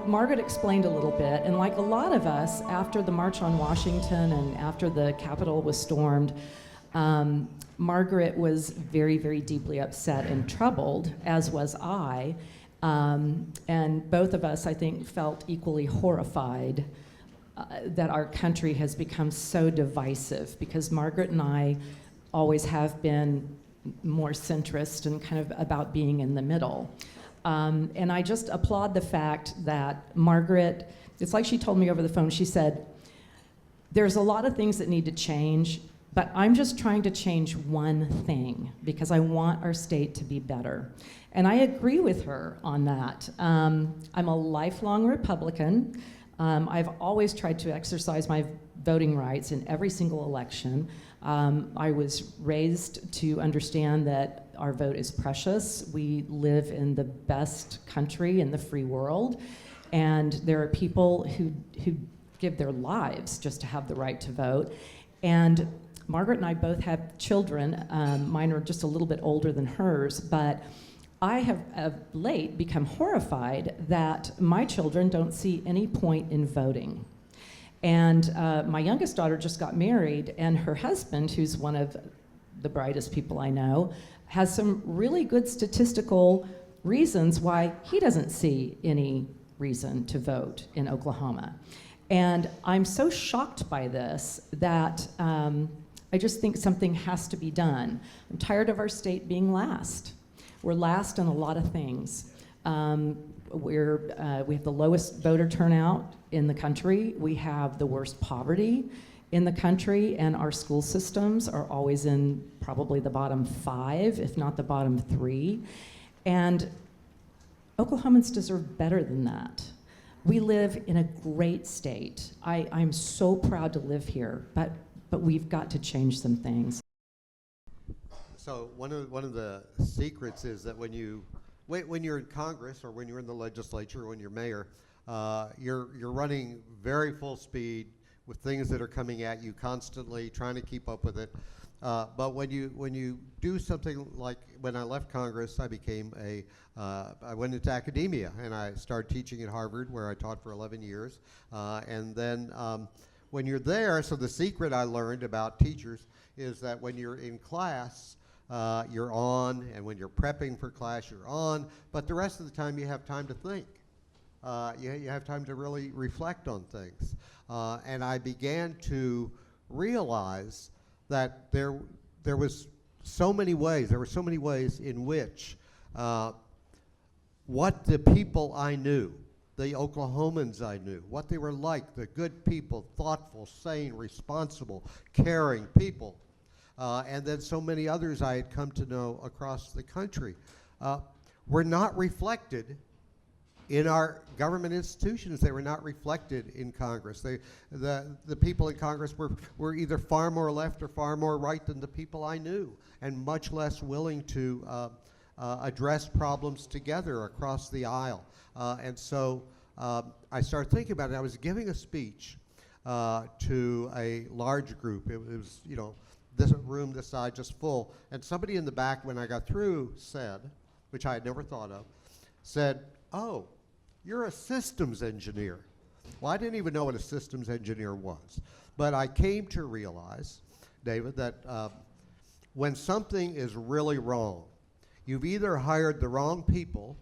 Margaret explained a little bit, and like a lot of us, after the March on Washington and after the Capitol was stormed, Margaret was very, very deeply upset and troubled, as was I. And both of us, I think, felt equally horrified that our country has become so divisive, because Margaret and I always have been more centrist and kind of about being in the middle. And I just applaud the fact that Margaret, it's like she told me over the phone, she said, there's a lot of things that need to change, but I'm just trying to change one thing because I want our state to be better. And I agree with her on that. I'm a lifelong Republican. I've always tried to exercise my voting rights in every single election. I was raised to understand that our vote is precious. We live in the best country in the free world, and there are people who give their lives just to have the right to vote. And Margaret and I both have children. Mine are just a little bit older than hers, but I have of late become horrified that my children don't see any point in voting. And my youngest daughter just got married, and her husband, who's one of the brightest people I know, has some really good statistical reasons why he doesn't see any reason to vote in Oklahoma. And I'm so shocked by this that I just think something has to be done. I'm tired of our state being last. We're last in a lot of things. We have the lowest voter turnout in the country. We have the worst poverty in the country, and our school systems are always in probably the bottom 5, if not the bottom 3. And Oklahomans deserve better than that. We live in a great state. I'm so proud to live here, but we've got to change some things. So one of the secrets is that when you're in Congress, or when you're in the legislature, or when you're mayor, you're running very full speed with things that are coming at you constantly, trying to keep up with it. But when you do something like, when I left Congress, I went into academia, and I started teaching at Harvard, where I taught for 11 years. And then when you're there, so the secret I learned about teachers is that when you're in class, you're on, and when you're prepping for class, you're on, but the rest of the time you have time to think. You have time to really reflect on things. And I began to realize that there were so many ways in which what the people I knew, the Oklahomans I knew, what they were like, the good people, thoughtful, sane, responsible, caring people, and then so many others I had come to know across the country, were not reflected in our government institutions. They were not reflected in Congress. The people in Congress were either far more left or far more right than the people I knew, and much less willing to address problems together across the aisle. And so I started thinking about it. I was giving a speech to a large group. It was, this room this side just full, and somebody in the back, when I got through, said, which I had never thought of, said, "Oh, you're a systems engineer." Well, I didn't even know what a systems engineer was. But I came to realize, David, that when something is really wrong, you've either hired the wrong people,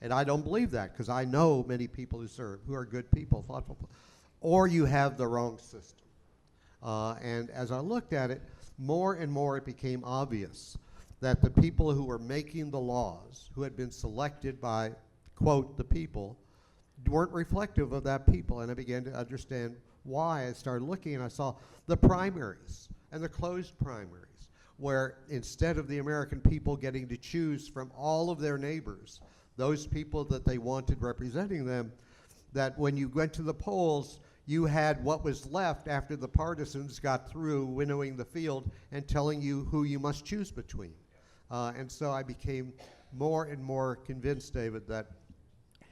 and I don't believe that, because I know many people who are good people, thoughtful people, or you have the wrong system. And as I looked at it, more and more it became obvious that the people who were making the laws, who had been selected by, quote, the people, weren't reflective of that people. And I began to understand why. I started looking, and I saw the primaries and the closed primaries, where instead of the American people getting to choose from all of their neighbors, those people that they wanted representing them, that when you went to the polls, you had what was left after the partisans got through winnowing the field and telling you who you must choose between. And so I became more and more convinced, David, that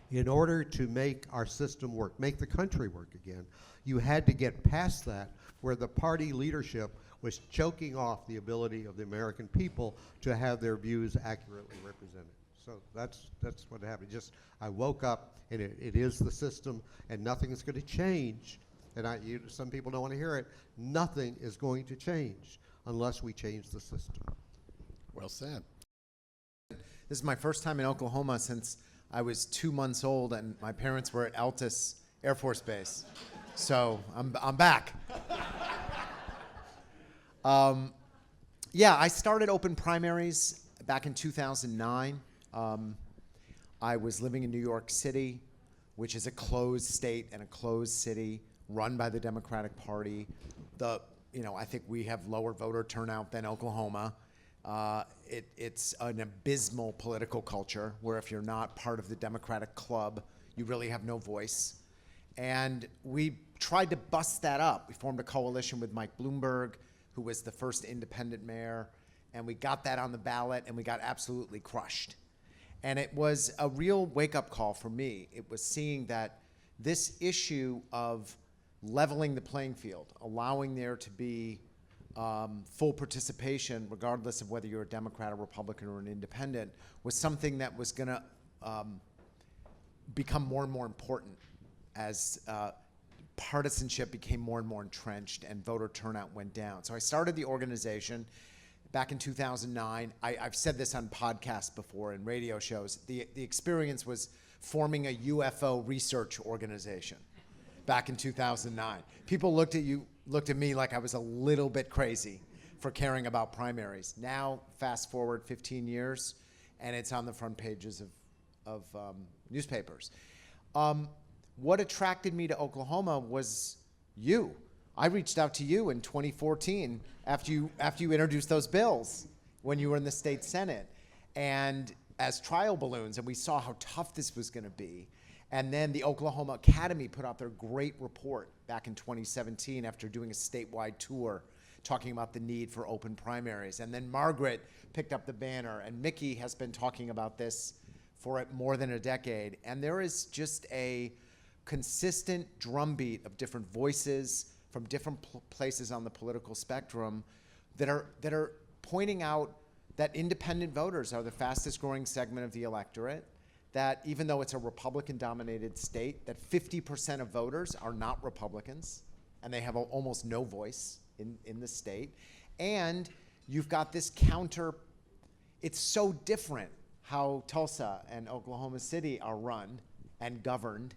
in order to make our system work, make the country work again, you had to get past that, where the party leadership was choking off the ability of the American people to have their views accurately represented. So that's what happened. Just I woke up, and it is the system, and nothing is going to change. And some people don't want to hear it. Nothing is going to change unless we change the system. Well said. This is my first time in Oklahoma since I was 2 months old, and my parents were at Altus Air Force Base. So I'm back. Yeah, I started open primaries back in 2009. I was living in New York City, which is a closed state and a closed city run by the Democratic Party. I think we have lower voter turnout than Oklahoma. It's an abysmal political culture where if you're not part of the Democratic club, you really have no voice. And we tried to bust that up. We formed a coalition with Mike Bloomberg, who was the first independent mayor, and we got that on the ballot, and we got absolutely crushed. And it was a real wake-up call for me. It was seeing that this issue of leveling the playing field, allowing there to be full participation, regardless of whether you're a Democrat, a Republican, or an independent, was something that was going to become more and more important as partisanship became more and more entrenched and voter turnout went down. So I started the organization back in 2009. I've said this on podcasts before and radio shows. The experience was forming a UFO research organization back in 2009. People looked at me like I was a little bit crazy for caring about primaries. Now, fast forward 15 years, and it's on the front pages of newspapers. What attracted me to Oklahoma was you. I reached out to you in 2014 after you introduced those bills when you were in the state Senate, and as trial balloons, and we saw how tough this was going to be. And then the Oklahoma Academy put out their great report back in 2017 after doing a statewide tour talking about the need for open primaries. And then Margaret picked up the banner, and Mickey has been talking about this for more than a decade. And there is just a consistent drumbeat of different voices from different places on the political spectrum that are pointing out that independent voters are the fastest growing segment of the electorate, that even though it's a Republican-dominated state, that 50% of voters are not Republicans, and they have almost no voice in the state. And you've got this counter. It's so different how Tulsa and Oklahoma City are run and governed,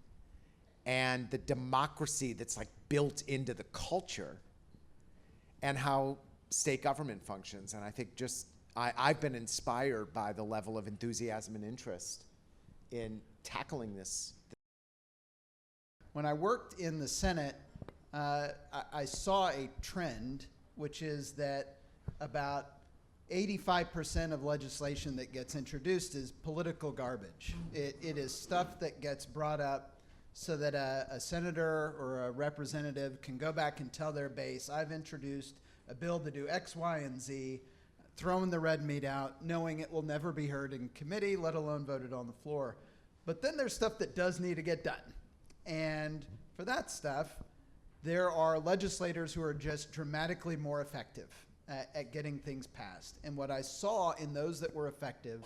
and the democracy that's like built into the culture, and how state government functions. And I think I've been inspired by the level of enthusiasm and interest in tackling this. When I worked in the Senate, I saw a trend, which is that about 85% of legislation that gets introduced is political garbage. It is stuff that gets brought up so that a senator or a representative can go back and tell their base, I've introduced a bill to do X, Y, and Z, throwing the red meat out, knowing it will never be heard in committee, let alone voted on the floor. But then there's stuff that does need to get done. And for that stuff, there are legislators who are just dramatically more effective at getting things passed. And what I saw in those that were effective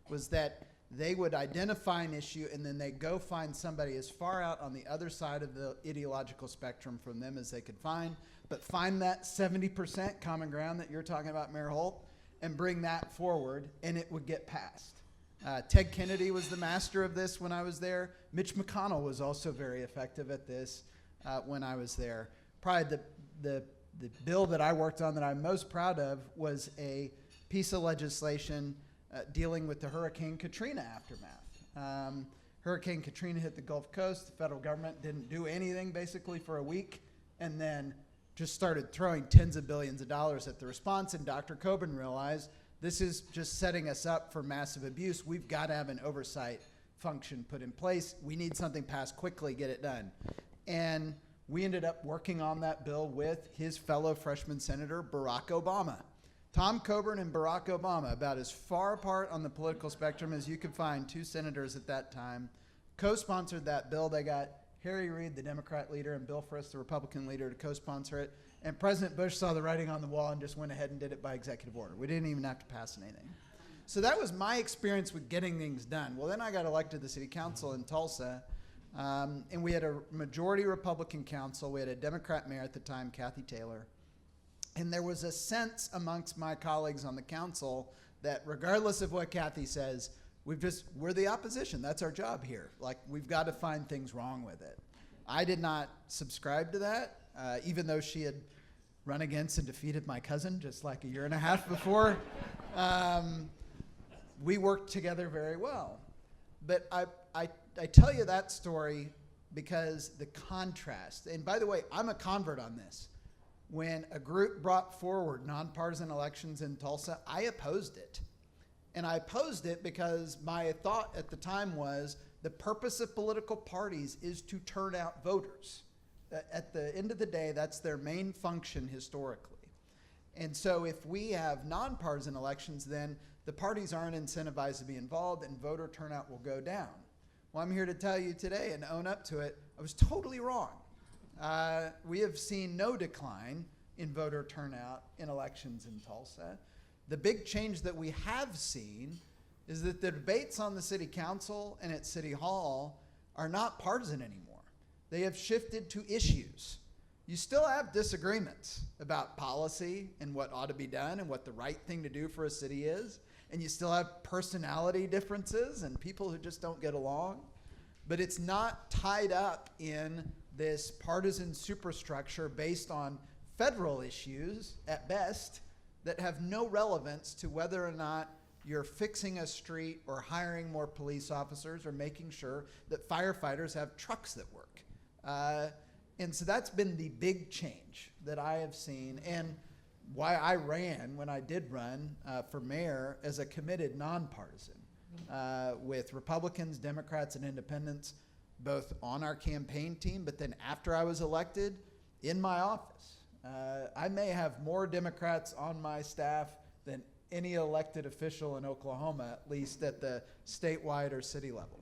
was that they would identify an issue and then they go find somebody as far out on the other side of the ideological spectrum from them as they could find, but find that 70% common ground that you're talking about, Mayor Holt, and bring that forward, and it would get passed. Ted Kennedy was the master of this when I was there. Mitch McConnell was also very effective at this when I was there. Probably the bill that I worked on that I'm most proud of was a piece of legislation dealing with the Hurricane Katrina aftermath. Hurricane Katrina hit the Gulf Coast. The federal government didn't do anything basically for a week, and then just started throwing tens of billions of dollars at the response. And Dr. Coburn realized this is just setting us up for massive abuse. We've got to have an oversight function put in place. We need something passed quickly, get it done. And we ended up working on that bill with his fellow freshman senator, Barack Obama. Tom Coburn and Barack Obama, about as far apart on the political spectrum as you could find, two senators at that time, co-sponsored that bill. They got Harry Reid, the Democrat leader, and Bill Frist, the Republican leader, to co-sponsor it. And President Bush saw the writing on the wall and just went ahead and did it by executive order. We didn't even have to pass anything. So that was my experience with getting things done. Well, then I got elected to the city council in Tulsa, and we had a majority Republican council. We had a Democrat mayor at the time, Kathy Taylor. And there was a sense amongst my colleagues on the council that regardless of what Kathy says, we're the opposition. That's our job here. Like, we've got to find things wrong with it. I did not subscribe to that, even though she had run against and defeated my cousin just like a year and a half before. We worked together very well. But I tell you that story because the contrast, and by the way, I'm a convert on this. When a group brought forward nonpartisan elections in Tulsa, I opposed it. And I opposed it because my thought at the time was the purpose of political parties is to turn out voters. At the end of the day, that's their main function historically. And so if we have nonpartisan elections, then the parties aren't incentivized to be involved and voter turnout will go down. Well, I'm here to tell you today and own up to it, I was totally wrong. We have seen no decline in voter turnout in elections in Tulsa. The big change that we have seen is that the debates on the city council and at City Hall are not partisan anymore. They have shifted to issues. You still have disagreements about policy and what ought to be done and what the right thing to do for a city is. And you still have personality differences and people who just don't get along. But it's not tied up in this partisan superstructure based on federal issues, at best, that have no relevance to whether or not you're fixing a street or hiring more police officers or making sure that firefighters have trucks that work. And so that's been the big change that I have seen, and why I ran, when I did run for mayor, as a committed nonpartisan with Republicans, Democrats, and independents, both on our campaign team, but then after I was elected, in my office. I may have more Democrats on my staff than any elected official in Oklahoma, at least at the statewide or city level.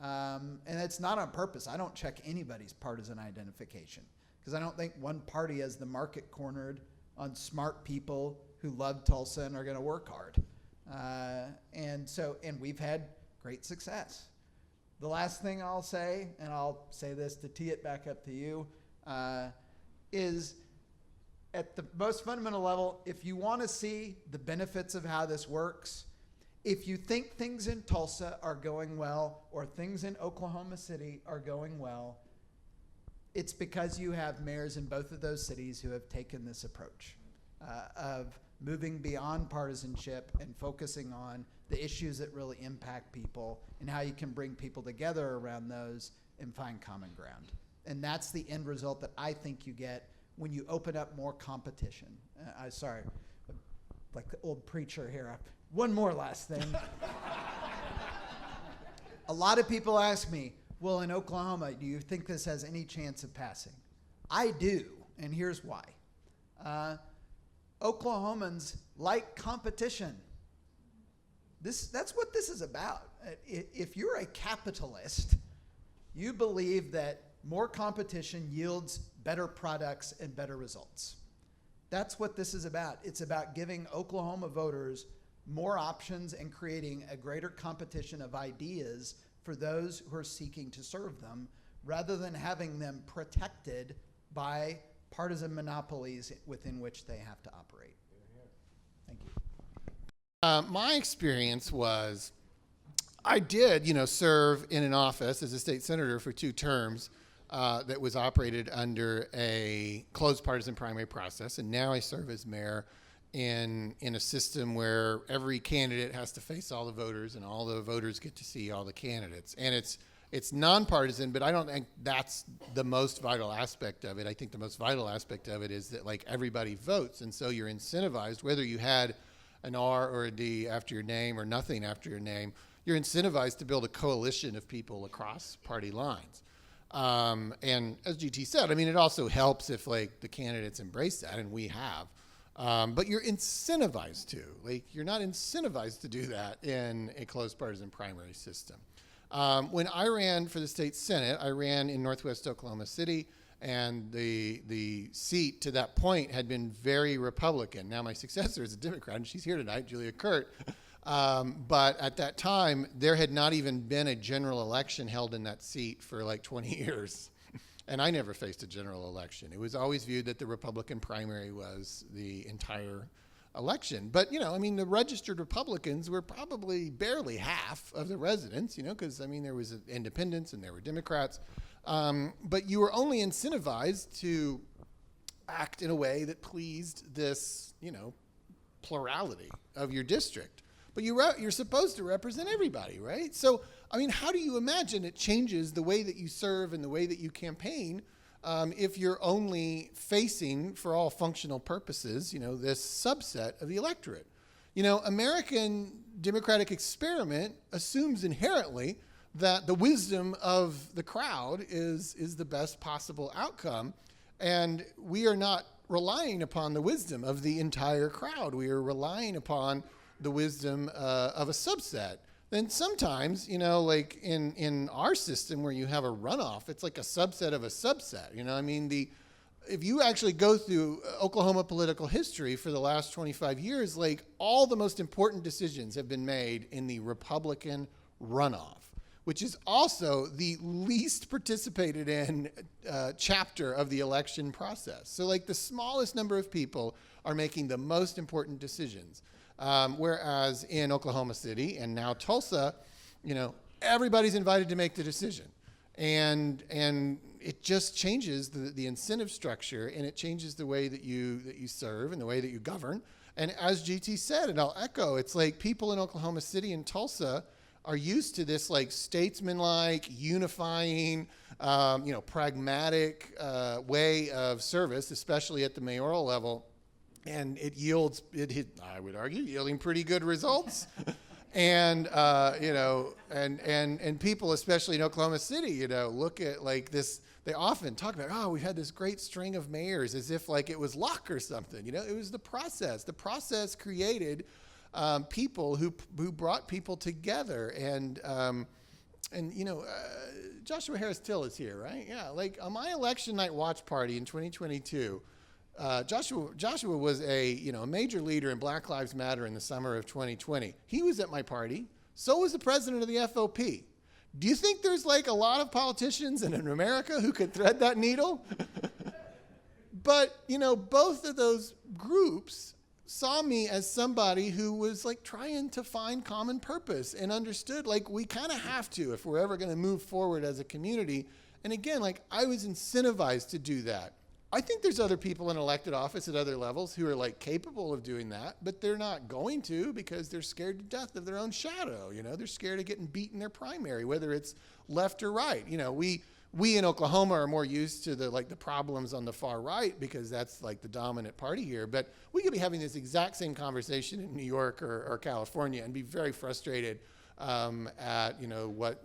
And it's not on purpose. I don't check anybody's partisan identification because I don't think one party has the market cornered on smart people who love Tulsa and are going to work hard. And we've had great success. The last thing I'll say, and I'll say this to tee it back up to you, is at the most fundamental level, if you want to see the benefits of how this works, if you think things in Tulsa are going well or things in Oklahoma City are going well, it's because you have mayors in both of those cities who have taken this approach of moving beyond partisanship and focusing on the issues that really impact people and how you can bring people together around those and find common ground. And that's the end result that I think you get when you open up more competition. Sorry, like the old preacher here. One more last thing. A lot of people ask me, well, in Oklahoma, do you think this has any chance of passing? I do, and here's why. Oklahomans like competition. That's what this is about. If you're a capitalist, you believe that more competition yields better products and better results. That's what this is about. It's about giving Oklahoma voters more options and creating a greater competition of ideas for those who are seeking to serve them, rather than having them protected by partisan monopolies within which they have to operate. Thank you. My experience was I did, serve in an office as a state senator for 2 terms that was operated under a closed partisan primary process, and now I serve as mayor in a system where every candidate has to face all the voters, and all the voters get to see all the candidates. And it's nonpartisan, but I don't think that's the most vital aspect of it. I think the most vital aspect of it is that everybody votes, and so you're incentivized, whether you had an R or a D after your name or nothing after your name, you're incentivized to build a coalition of people across party lines. And as GT said, it also helps if the candidates embrace that, and we have. But you're incentivized to. You're not incentivized to do that in a closed partisan primary system. When I ran for the state Senate, I ran in Northwest Oklahoma City And the seat to that point had been very Republican. Now my successor is a Democrat, and she's here tonight, Julia Kurt. But at that time, there had not even been a general election held in that seat for like 20 years. And I never faced a general election. It was always viewed that the Republican primary was the entire election. But, you know, I mean, the registered Republicans were probably barely half of the residents, you know, because, I mean, there was independents and there were Democrats. But you were only incentivized to act in a way that pleased this, you know, plurality of your district. But you're supposed to represent everybody, right? So, I mean, how do you imagine it changes the way that you serve and the way that you campaign if you're only facing, for all functional purposes, you know, this subset of the electorate? You know, American democratic experiment assumes inherently that the wisdom of the crowd is the best possible outcome, and we are not relying upon the wisdom of the entire crowd. We are relying upon the wisdom of a subset. Then sometimes, you know, like in our system where you have a runoff, it's like a subset of a subset. You know, I mean, if you actually go through Oklahoma political history for the last 25 years, like all the most important decisions have been made in the Republican runoff, which is also the least participated in chapter of the election process. So like the smallest number of people are making the most important decisions. Whereas in Oklahoma City and now Tulsa, you know, everybody's invited to make the decision. And it just changes the incentive structure, and it changes the way that you serve and the way that you govern. And as GT said, and I'll echo, it's like people in Oklahoma City and Tulsa are used to this like statesmanlike, unifying, you know, pragmatic way of service, especially at the mayoral level. And it yields, I would argue, yielding pretty good results. And, you know, and people, especially in Oklahoma City, you know, look at like this, they often talk about, oh, we've had this great string of mayors as if like it was luck or something. You know, it was the process. The process created people who brought people together. And you know, Joshua Harris-Till is here, right? Yeah, like on my election night watch party in 2022, Joshua was a major leader in Black Lives Matter in the summer of 2020. He was at my party. So was the president of the FOP. Do you think there's like a lot of politicians in America who could thread that needle? But, you know, both of those groups saw me as somebody who was like trying to find common purpose and understood like we kind of have to if we're ever going to move forward as a community. And again, like I was incentivized to do that. I think there's other people in elected office at other levels who are like capable of doing that, but they're not going to because they're scared to death of their own shadow. You know, they're scared of getting beat in their primary, whether it's left or right. You know, we in Oklahoma are more used to the problems on the far right because that's like the dominant party here. But we could be having this exact same conversation in New York or California and be very frustrated at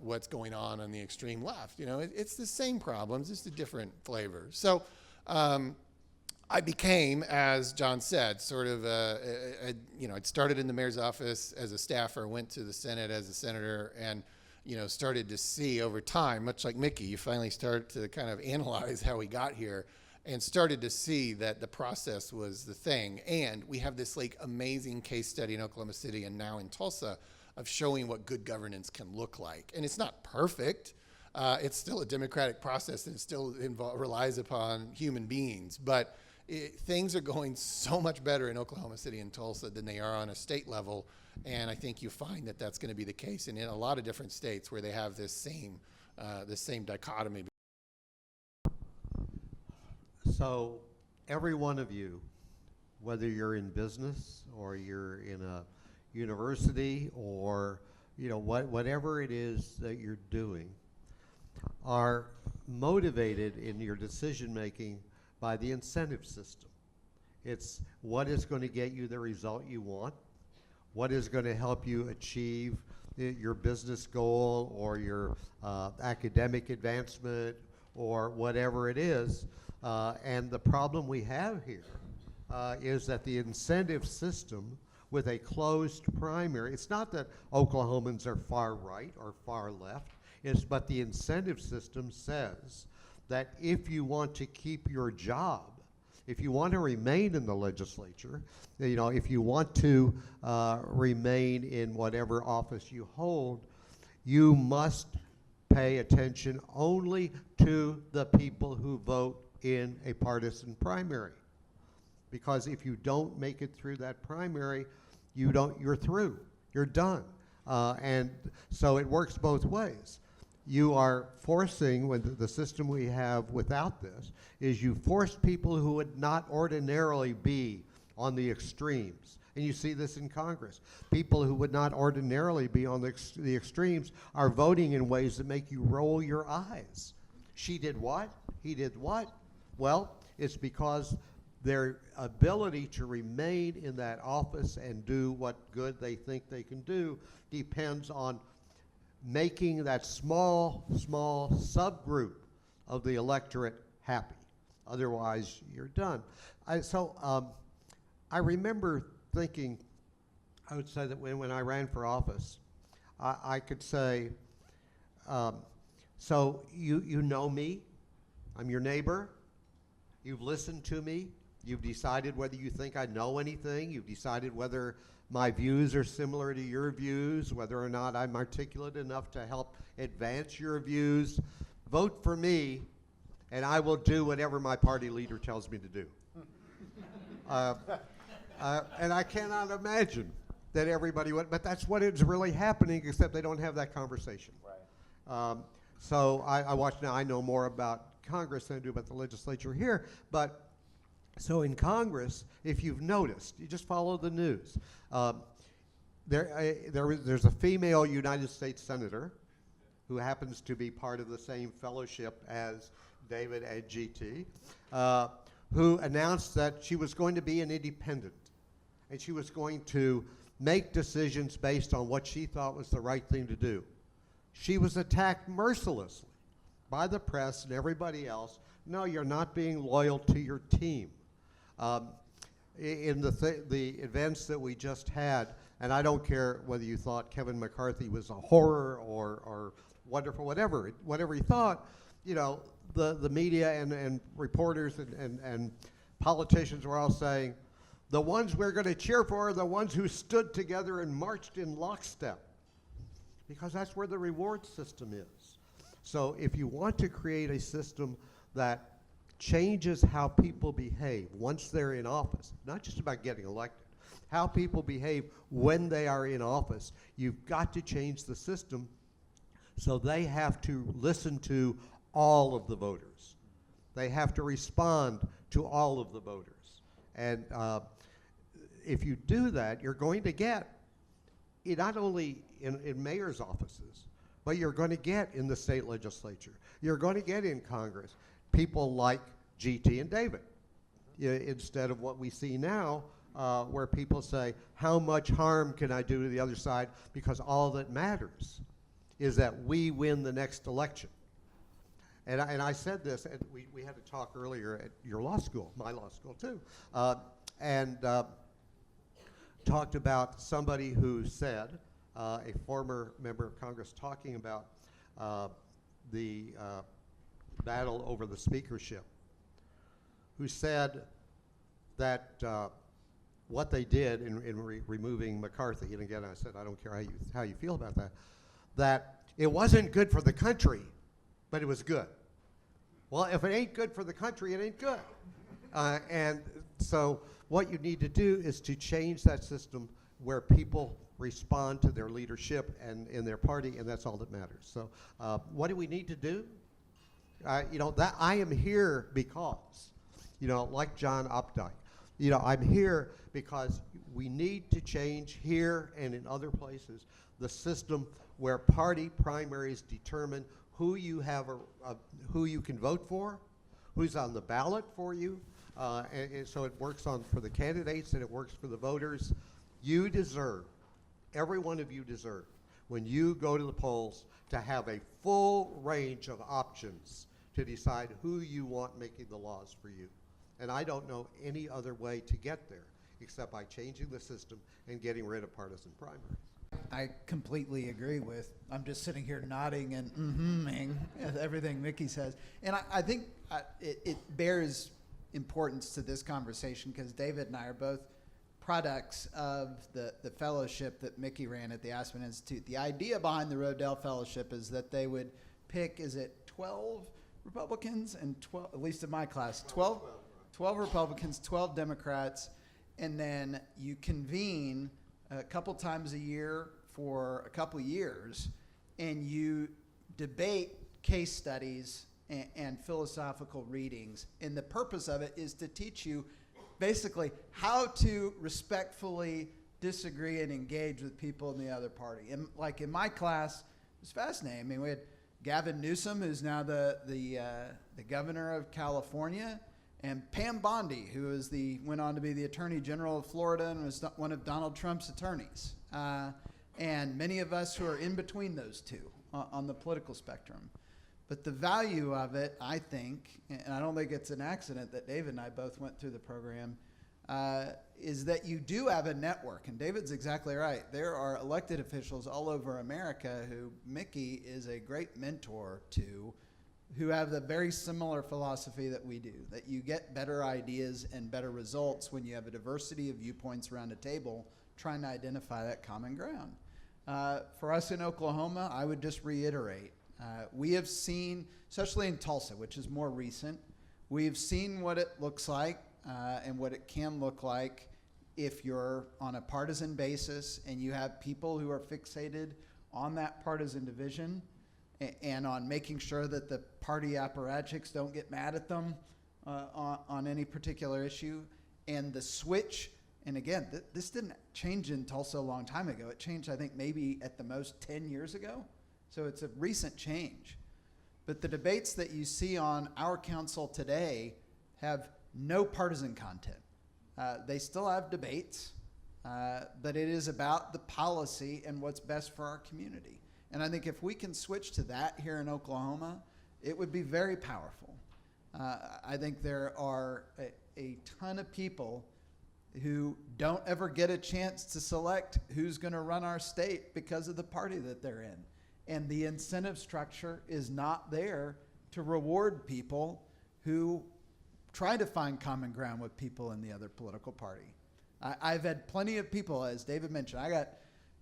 what's going on the extreme left. You know, it's the same problems, just a different flavor. So. I became, as John said, sort of I'd started in the mayor's office as a staffer, went to the Senate as a senator, and, you know, started to see over time, much like Mickey, you finally start to kind of analyze how we got here and started to see that the process was the thing. And we have this like amazing case study in Oklahoma City and now in Tulsa of showing what good governance can look like. And it's not perfect. It's still a democratic process and it still relies upon human beings. But things are going so much better in Oklahoma City and Tulsa than they are on a state level. And I think you find that that's going to be the case in a lot of different states where they have this same dichotomy. So every one of you, whether you're in business or you're in a university or, you know, whatever it is that you're doing, are motivated in your decision making by the incentive system. It's what is going to get you the result you want, what is going to help you achieve your business goal or your academic advancement or whatever it is. And the problem we have here is that the incentive system with a closed primary, it's not that Oklahomans are far right or far left, but the incentive system says that if you want to keep your job, if you want to remain in the legislature, if you want to remain in whatever office you hold, you must pay attention only to the people who vote in a partisan primary. Because if you don't make it through that primary, you're through, you're done. And so it works both ways. You are forcing, when the system we have without this, is you force people who would not ordinarily be on the extremes. And you see this in Congress. People who would not ordinarily be on the extremes are voting in ways that make you roll your eyes. She did what? He did what? Well, it's because their ability to remain in that office and do what good they think they can do depends on making that small subgroup of the electorate happy. Otherwise, you're done. I remember thinking, I would say that when I ran for office, I could say, so you know me, I'm your neighbor, you've listened to me, you've decided whether you think I know anything, you've decided whether my views are similar to your views, whether or not I'm articulate enough to help advance your views. Vote for me, and I will do whatever my party leader tells me to do. And I cannot imagine that everybody would, but that's what is really happening, except they don't have that conversation. Right. So I watch now, I know more about Congress than I do about the legislature here, but so in Congress, if you've noticed, you just follow the news. There's a female United States senator who happens to be part of the same fellowship as David and GT, who announced that she was going to be an independent, and she was going to make decisions based on what she thought was the right thing to do. She was attacked mercilessly by the press and everybody else. No, you're not being loyal to your team. In the events that we just had, and I don't care whether you thought Kevin McCarthy was a horror or wonderful, whatever he thought, the media and reporters and politicians were all saying, the ones we're going to cheer for are the ones who stood together and marched in lockstep, because that's where the reward system is. So if you want to create a system that changes how people behave once they're in office, not just about getting elected, how people behave when they are in office, you've got to change the system so they have to listen to all of the voters. They have to respond to all of the voters. And if you do that, you're going to get, not only in mayor's offices, but you're going to get in the state legislature. You're going to get in Congress people like GT and David, instead of what we see now, where people say, how much harm can I do to the other side, because all that matters is that we win the next election. And I said this, and we had a talk earlier at your law school, my law school too, and talked about somebody who said, a former member of Congress talking about the battle over the speakership, who said that what they did in removing McCarthy, and again I said I don't care how you feel about that it wasn't good for the country, but it was good. Well, if it ain't good for the country, it ain't good. And so what you need to do is to change that system where people respond to their leadership and in their party, and that's all that matters. So what do we need to do? That I am here because, like John Updike, I'm here because we need to change here and in other places the system where party primaries determine who you have, who you can vote for, who's on the ballot for you, and so it works for the candidates and it works for the voters. You deserve, every one of you deserve, when you go to the polls, to have a full range of options to decide who you want making the laws for you. And I don't know any other way to get there except by changing the system and getting rid of partisan primaries. I completely agree with. I'm just sitting here nodding and mm-hmming at everything Mickey says, and I think it bears importance to this conversation because David and I are both products of the fellowship that Mickey ran at the Aspen Institute. The idea behind the Rodell Fellowship is that they would pick, 12 Republicans and 12, at least in my class, 12 Republicans, 12 Democrats, and then you convene a couple times a year for a couple years, and you debate case studies and philosophical readings. And the purpose of it is to teach you basically how to respectfully disagree and engage with people in the other party. And like in my class, it was fascinating. I mean, we had Gavin Newsom, who's now the governor of California, and Pam Bondi, who is went on to be the Attorney General of Florida and was one of Donald Trump's attorneys. And many of us who are in between those two on the political spectrum. But the value of it, I think, and I don't think it's an accident that David and I both went through the program, is that you do have a network. And David's exactly right. There are elected officials all over America who Mickey is a great mentor to, who have the very similar philosophy that we do, that you get better ideas and better results when you have a diversity of viewpoints around a table trying to identify that common ground. For us in Oklahoma, I would just reiterate, we have seen, especially in Tulsa, which is more recent, we've seen what it looks like and what it can look like if you're on a partisan basis and you have people who are fixated on that partisan division and on making sure that the party apparatchiks don't get mad at them on any particular issue. And the switch, and again, this didn't change in Tulsa a long time ago. It changed, I think, maybe at the most 10 years ago. So it's a recent change. But the debates that you see on our council today have no partisan content. They still have debates, but it is about the policy and what's best for our community. And I think if we can switch to that here in Oklahoma, it would be very powerful. I think there are a ton of people who don't ever get a chance to select who's going to run our state because of the party that they're in. And the incentive structure is not there to reward people who try to find common ground with people in the other political party. I've had plenty of people, as David mentioned, I got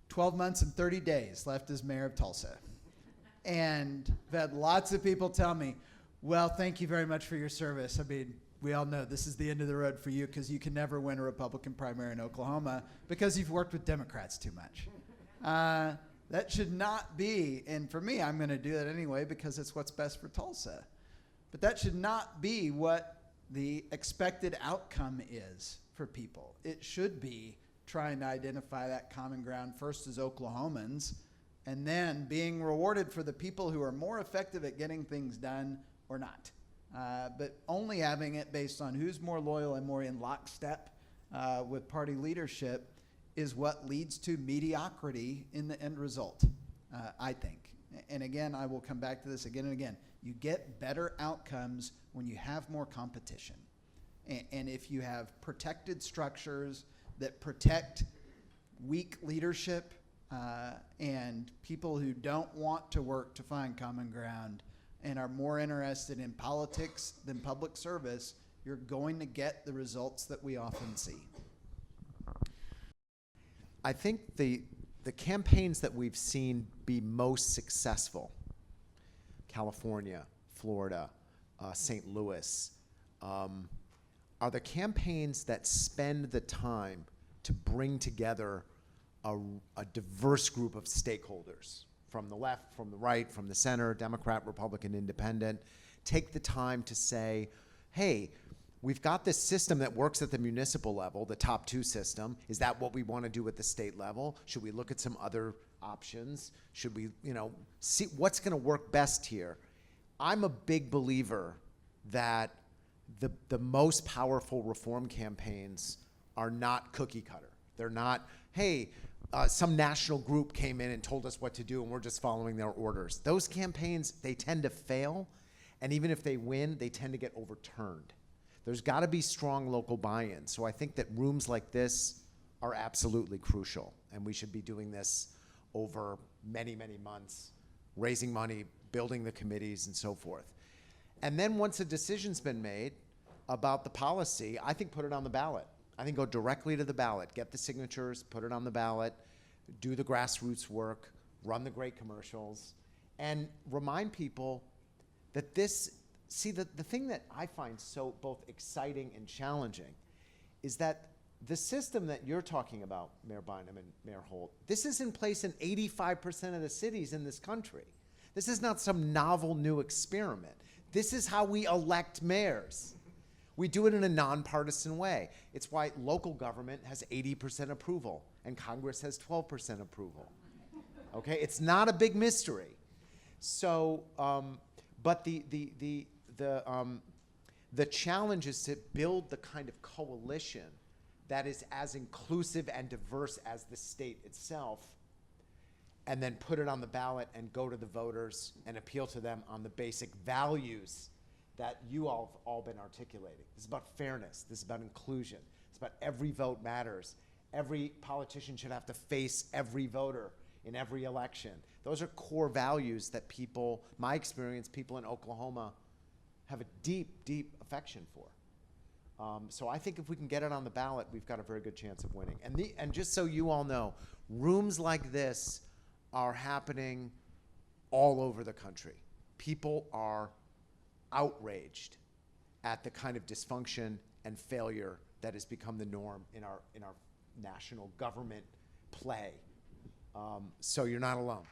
12 months and 30 days left as mayor of Tulsa. And I've had lots of people tell me, well, thank you very much for your service. I mean, we all know this is the end of the road for you because you can never win a Republican primary in Oklahoma because you've worked with Democrats too much. That should not be, and for me, I'm going to do that anyway because it's what's best for Tulsa. But that should not be what the expected outcome is for people. It should be trying to identify that common ground first as Oklahomans, and then being rewarded for the people who are more effective at getting things done or not. But only having it based on who's more loyal and more in lockstep with party leadership is what leads to mediocrity in the end result, I think. And again, I will come back to this again and again. You get better outcomes when you have more competition. And if you have protected structures that protect weak leadership and people who don't want to work to find common ground and are more interested in politics than public service, you're going to get the results that we often see. I think the campaigns that we've seen be most successful, California, Florida, St. Louis, are the campaigns that spend the time to bring together a diverse group of stakeholders from the left, from the right, from the center, Democrat, Republican, Independent, take the time to say, hey, we've got this system that works at the municipal level, the top two system. Is that what we want to do at the state level? Should we look at some other options? Should we, see what's going to work best here? I'm a big believer that the most powerful reform campaigns are not cookie cutter. They're not, hey, some national group came in and told us what to do and we're just following their orders. Those campaigns, they tend to fail, and even if they win, they tend to get overturned. There's got to be strong local buy-in. So I think that rooms like this are absolutely crucial, and we should be doing this over many, many months, raising money, building the committees, and so forth. And then once a decision's been made about the policy, I think put it on the ballot. I think go directly to the ballot, get the signatures, put it on the ballot, do the grassroots work, run the great commercials, and remind people that this, see, the thing that I find so both exciting and challenging is that the system that you're talking about, Mayor Bynum and Mayor Holt, this is in place in 85% of the cities in this country. This is not some novel new experiment. This is how we elect mayors. We do it in a nonpartisan way. It's why local government has 80% approval and Congress has 12% approval. Okay, it's not a big mystery. So, but the challenge is to build the kind of coalition that is as inclusive and diverse as the state itself, and then put it on the ballot and go to the voters and appeal to them on the basic values that you all have all been articulating. This is about fairness. This is about inclusion. It's about every vote matters. Every politician should have to face every voter in every election. Those are core values that people, my experience, people in Oklahoma have a deep, deep affection for. So I think if we can get it on the ballot, we've got a very good chance of winning. And just so you all know, rooms like this are happening all over the country. People are outraged at the kind of dysfunction and failure that has become the norm in our national government play. So you're not alone.